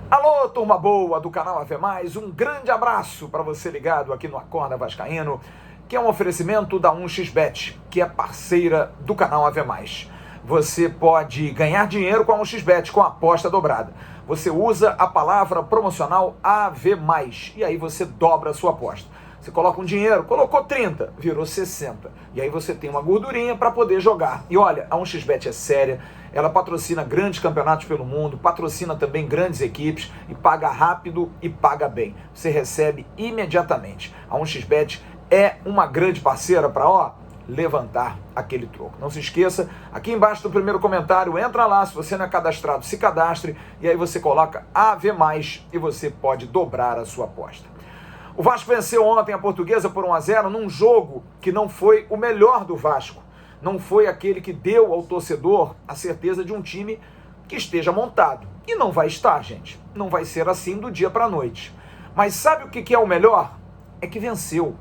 Alô, turma boa do canal Ave Mais, um grande abraço para você ligado aqui no Acorda Vascaíno, que é um oferecimento da 1xBet, que é parceira do canal Ave Mais. Você pode ganhar dinheiro com a 1xBet, com a aposta dobrada. Você usa a palavra promocional AV+, e aí você dobra a sua aposta. Você coloca um dinheiro, colocou 30, virou 60. E aí você tem uma gordurinha para poder jogar. E olha, a 1xBet é séria, ela patrocina grandes campeonatos pelo mundo, patrocina também grandes equipes e paga rápido e paga bem. Você recebe imediatamente. A 1xBet é uma grande parceira para, levantar aquele troco. Não se esqueça, aqui embaixo do primeiro comentário, entra lá, se você não é cadastrado, se cadastre, e aí você coloca AV+, e você pode dobrar a sua aposta. O Vasco venceu ontem a Portuguesa por 1-0 num jogo que não foi o melhor do Vasco. Não foi aquele que deu ao torcedor a certeza de um time que esteja montado. E não vai estar, gente. Não vai ser assim do dia para a noite. Mas sabe o que é o melhor? É que venceu.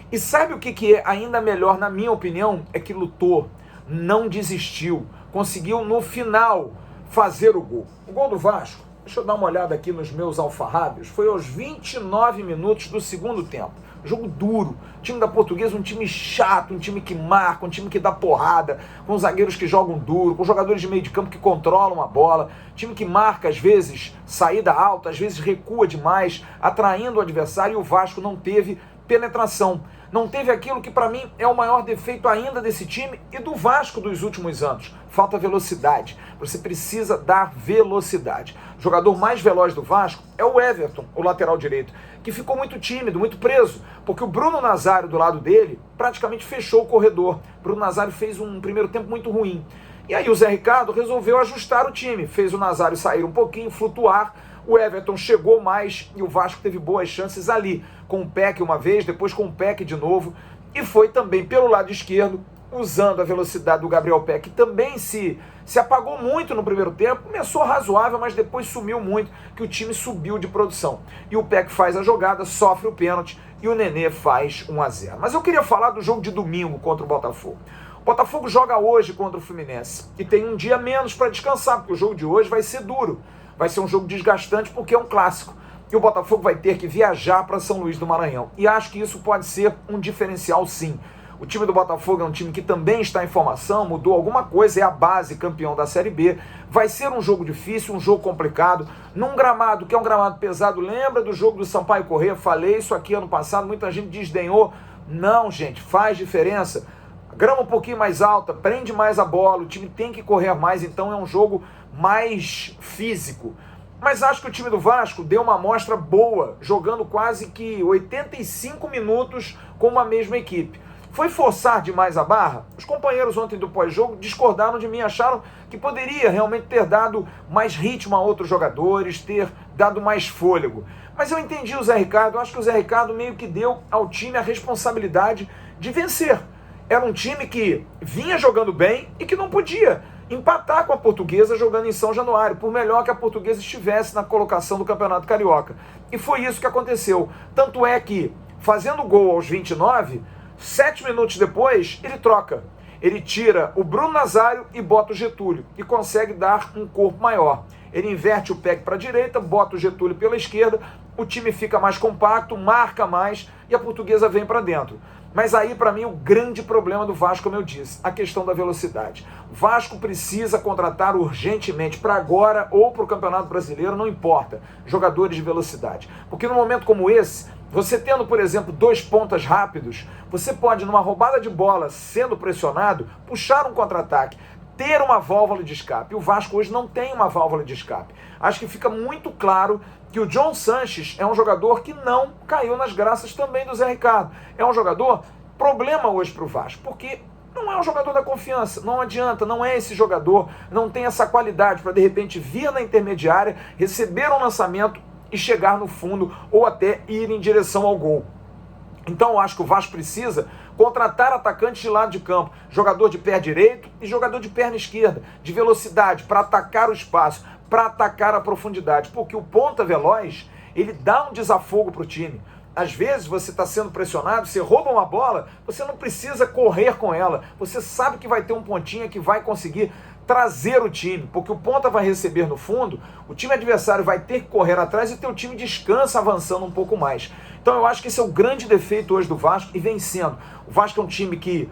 E sabe o que é ainda melhor, na minha opinião? É que lutou, não desistiu, conseguiu no final fazer o gol. O gol do Vasco, deixa eu dar uma olhada aqui nos meus alfarrábios, foi aos 29 minutos do segundo tempo. Jogo duro, o time da Portuguesa, um time chato, um time que marca, um time que dá porrada, com zagueiros que jogam duro, com jogadores de meio de campo que controlam a bola, time que marca às vezes saída alta, às vezes recua demais, atraindo o adversário, e o Vasco não teve penetração. Não teve aquilo que para mim é o maior defeito ainda desse time e do Vasco dos últimos anos. Falta velocidade. Você precisa dar velocidade. O jogador mais veloz do Vasco é o Everton, o lateral direito, que ficou muito tímido, muito preso, porque o Bruno Nazário do lado dele praticamente fechou o corredor. Bruno Nazário fez um primeiro tempo muito ruim. E aí o Zé Ricardo resolveu ajustar o time, fez o Nazário sair um pouquinho, flutuar. O Everton chegou mais e o Vasco teve boas chances ali, com o Peck uma vez, depois com o Peck de novo, e foi também pelo lado esquerdo, usando a velocidade do Gabriel Peck, que também se apagou muito no primeiro tempo, começou razoável, mas depois sumiu muito, que o time subiu de produção. E o Peck faz a jogada, sofre o pênalti, e o Nenê faz 1-0. Mas eu queria falar do jogo de domingo contra o Botafogo. O Botafogo joga hoje contra o Fluminense, e tem um dia menos para descansar, porque o jogo de hoje vai ser duro. Vai ser um jogo desgastante porque é um clássico. E o Botafogo vai ter que viajar para São Luís do Maranhão. E acho que isso pode ser um diferencial, sim. O time do Botafogo é um time que também está em formação, mudou alguma coisa, é a base campeão da Série B. Vai ser um jogo difícil, um jogo complicado, num gramado que é um gramado pesado. Lembra do jogo do Sampaio Corrêa? Falei isso aqui ano passado, muita gente desdenhou. Não, gente, faz diferença. Grama um pouquinho mais alta, prende mais a bola, o time tem que correr mais, então é um jogo mais físico. Mas acho que o time do Vasco deu uma amostra boa, jogando quase que 85 minutos com uma mesma equipe. Foi forçar demais a barra? Os companheiros ontem do pós-jogo discordaram de mim, acharam que poderia realmente ter dado mais ritmo a outros jogadores, ter dado mais fôlego. Mas eu entendi o Zé Ricardo, acho que o Zé Ricardo meio que deu ao time a responsabilidade de vencer. Era um time que vinha jogando bem e que não podia empatar com a Portuguesa jogando em São Januário, por melhor que a Portuguesa estivesse na colocação do Campeonato Carioca. E foi isso que aconteceu. Tanto é que, fazendo gol aos 29, 7 minutos depois, ele troca. Ele tira o Bruno Nazário e bota o Getúlio, e consegue dar um corpo maior. Ele inverte o Peck para a direita, bota o Getúlio pela esquerda, o time fica mais compacto, marca mais, e a Portuguesa vem para dentro. Mas aí, para mim, o grande problema do Vasco, como eu disse, a questão da velocidade. O Vasco precisa contratar urgentemente, para agora ou para o Campeonato Brasileiro, não importa, jogadores de velocidade. Porque num momento como esse, você tendo, por exemplo, 2 pontas rápidos, você pode, numa roubada de bola, sendo pressionado, puxar um contra-ataque, ter uma válvula de escape. O Vasco hoje não tem uma válvula de escape. Acho que fica muito claro que o John Sanches é um jogador que não caiu nas graças também do Zé Ricardo. É um jogador problema hoje para o Vasco, porque não é um jogador da confiança, não adianta, não é esse jogador, não tem essa qualidade para de repente vir na intermediária, receber um lançamento e chegar no fundo ou até ir em direção ao gol. Então eu acho que o Vasco precisa contratar atacantes de lado de campo, jogador de pé direito e jogador de perna esquerda, de velocidade, para atacar o espaço, para atacar a profundidade, porque o ponta veloz, ele dá um desafogo para o time. Às vezes você está sendo pressionado, você rouba uma bola, você não precisa correr com ela, você sabe que vai ter um pontinha que vai conseguir trazer o time, porque o ponta vai receber no fundo, o time adversário vai ter que correr atrás e teu time descansa avançando um pouco mais. Então eu acho que esse é o grande defeito hoje do Vasco e vem sendo. O Vasco é um time que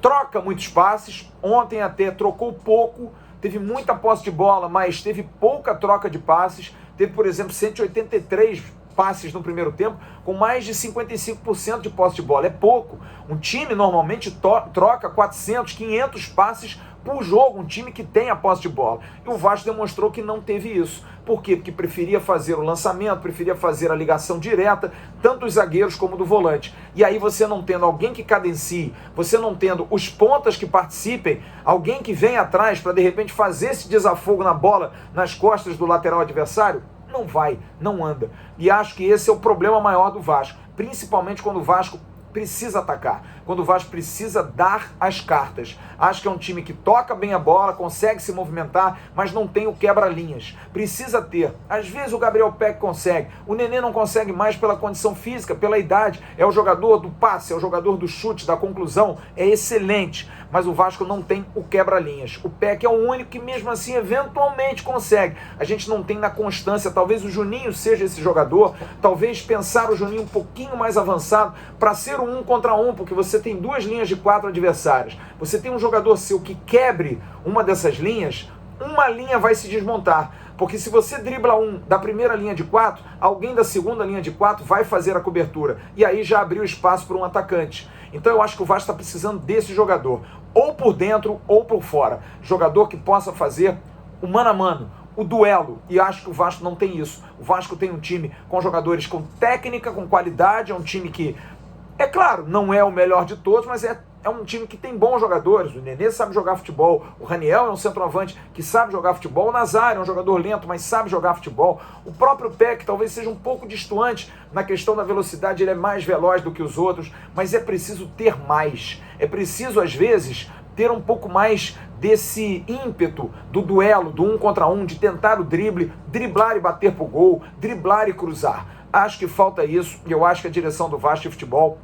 troca muitos passes, ontem até trocou pouco, teve muita posse de bola, mas teve pouca troca de passes, teve, por exemplo, 183 passes no primeiro tempo, com mais de 55% de posse de bola. É pouco. Um time normalmente troca 400, 500 passes por jogo, um time que tem a posse de bola. E o Vasco demonstrou que não teve isso. Por quê? Porque preferia fazer o lançamento, preferia fazer a ligação direta, tanto dos zagueiros como do volante. E aí você não tendo alguém que cadencie, você não tendo os pontas que participem, alguém que vem atrás para de repente fazer esse desafogo na bola, nas costas do lateral adversário, não vai, não anda. E acho que esse é o problema maior do Vasco, principalmente quando o Vasco precisa atacar, quando o Vasco precisa dar as cartas. Acho que é um time que toca bem a bola, consegue se movimentar, mas não tem o quebra-linhas. Precisa ter. Às vezes o Gabriel Peck consegue, o Nenê não consegue mais pela condição física, pela idade. É o jogador do passe, é o jogador do chute, da conclusão, é excelente, mas o Vasco não tem o quebra-linhas. O Peck é o único que mesmo assim eventualmente consegue. A gente não tem na constância. Talvez o Juninho seja esse jogador, talvez pensar o Juninho um pouquinho mais avançado para ser um 1 contra 1, porque você tem duas linhas de 4 adversárias. Você tem um jogador seu que quebre uma dessas linhas, uma linha vai se desmontar. Porque se você dribla um da primeira linha de 4, alguém da segunda linha de 4 vai fazer a cobertura. E aí já abriu espaço para um atacante. Então eu acho que o Vasco está precisando desse jogador, ou por dentro ou por fora. Jogador que possa fazer o mano a mano, o duelo, e acho que o Vasco não tem isso. O Vasco tem um time com jogadores com técnica, com qualidade, é um time que, é claro, não é o melhor de todos, mas é um time que tem bons jogadores. O Nenê sabe jogar futebol, o Raniel é um centroavante que sabe jogar futebol, o Nazário é um jogador lento, mas sabe jogar futebol. O próprio Peck talvez seja um pouco distoante na questão da velocidade, ele é mais veloz do que os outros, mas é preciso ter mais. É preciso, às vezes, ter um pouco mais desse ímpeto do duelo, do 1 contra 1, de tentar o drible, driblar e bater pro gol, driblar e cruzar. Acho que falta isso, e eu acho que a direção do Vasco de Futebol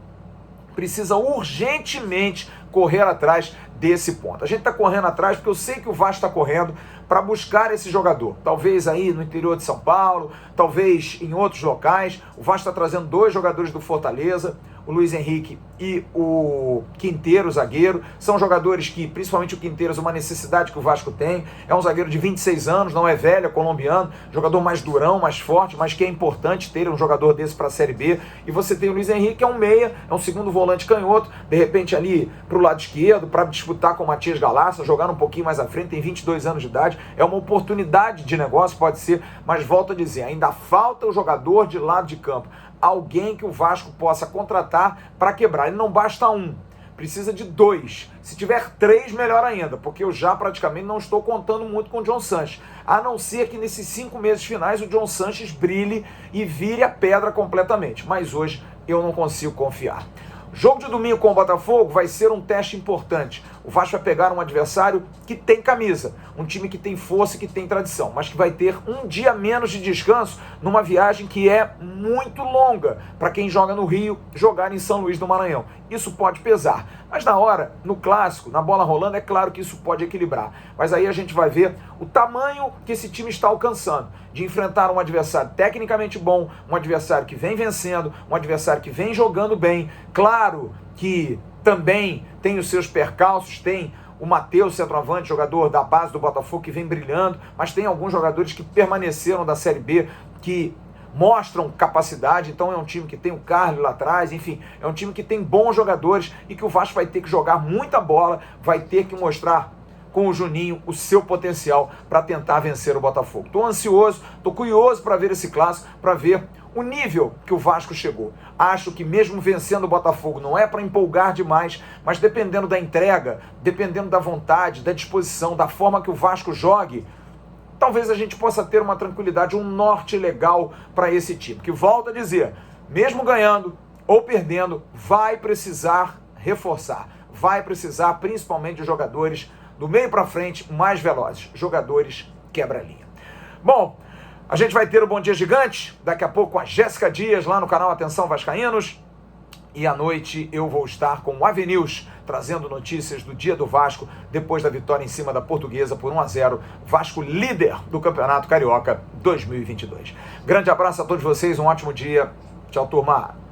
precisa urgentemente correr atrás desse ponto. A gente está correndo atrás porque eu sei que o Vasco está correndo para buscar esse jogador. Talvez aí no interior de São Paulo, talvez em outros locais. O Vasco está trazendo 2 jogadores do Fortaleza, o Luiz Henrique e o Quinteiro, zagueiro. São jogadores que, principalmente o Quinteiro, é uma necessidade que o Vasco tem. É um zagueiro de 26 anos, não é velho, é colombiano, jogador mais durão, mais forte, mas que é importante ter um jogador desse para a Série B. E você tem o Luiz Henrique, que é um meia, é um segundo volante canhoto, de repente ali para o lado esquerdo, para disputar com o Matias Galassa, jogar um pouquinho mais à frente, tem 22 anos de idade, é uma oportunidade de negócio, pode ser, mas volto a dizer, ainda falta o jogador de lado de campo. Alguém que o Vasco possa contratar para quebrar. Ele não basta um, precisa de 2. Se tiver 3, melhor ainda, porque eu já praticamente não estou contando muito com o John Sanches. A não ser que nesses 5 meses finais o John Sanches brilhe e vire a pedra completamente. Mas hoje eu não consigo confiar. Jogo de domingo com o Botafogo vai ser um teste importante. O Vasco vai pegar um adversário que tem camisa, um time que tem força e que tem tradição, mas que vai ter um dia menos de descanso numa viagem que é muito longa para quem joga no Rio, jogar em São Luís do Maranhão. Isso pode pesar, mas na hora, no clássico, na bola rolando, é claro que isso pode equilibrar. Mas aí a gente vai ver o tamanho que esse time está alcançando, de enfrentar um adversário tecnicamente bom, um adversário que vem vencendo, um adversário que vem jogando bem. Claro que também tem os seus percalços, tem o Matheus, centroavante, jogador da base do Botafogo, que vem brilhando, mas tem alguns jogadores que permaneceram da Série B, que mostram capacidade. Então é um time que tem o Carlos lá atrás, enfim, é um time que tem bons jogadores e que o Vasco vai ter que jogar muita bola, vai ter que mostrar com o Juninho o seu potencial para tentar vencer o Botafogo. Estou ansioso, estou curioso para ver esse clássico, para ver o nível que o Vasco chegou. Acho que mesmo vencendo o Botafogo, não é para empolgar demais, mas dependendo da entrega, dependendo da vontade, da disposição, da forma que o Vasco jogue, talvez a gente possa ter uma tranquilidade, um norte legal para esse time. Que volto a dizer, mesmo ganhando ou perdendo, vai precisar reforçar. Vai precisar principalmente de jogadores do meio para frente mais velozes. Jogadores quebra-linha. Bom, a gente vai ter o Bom Dia Gigante, daqui a pouco com a Jéssica Dias, lá no canal Atenção Vascaínos. e à noite eu vou estar com o Avenews, trazendo notícias do dia do Vasco, depois da vitória em cima da Portuguesa por 1-0, Vasco líder do Campeonato Carioca 2022. Grande abraço a todos vocês, um ótimo dia. Tchau, turma.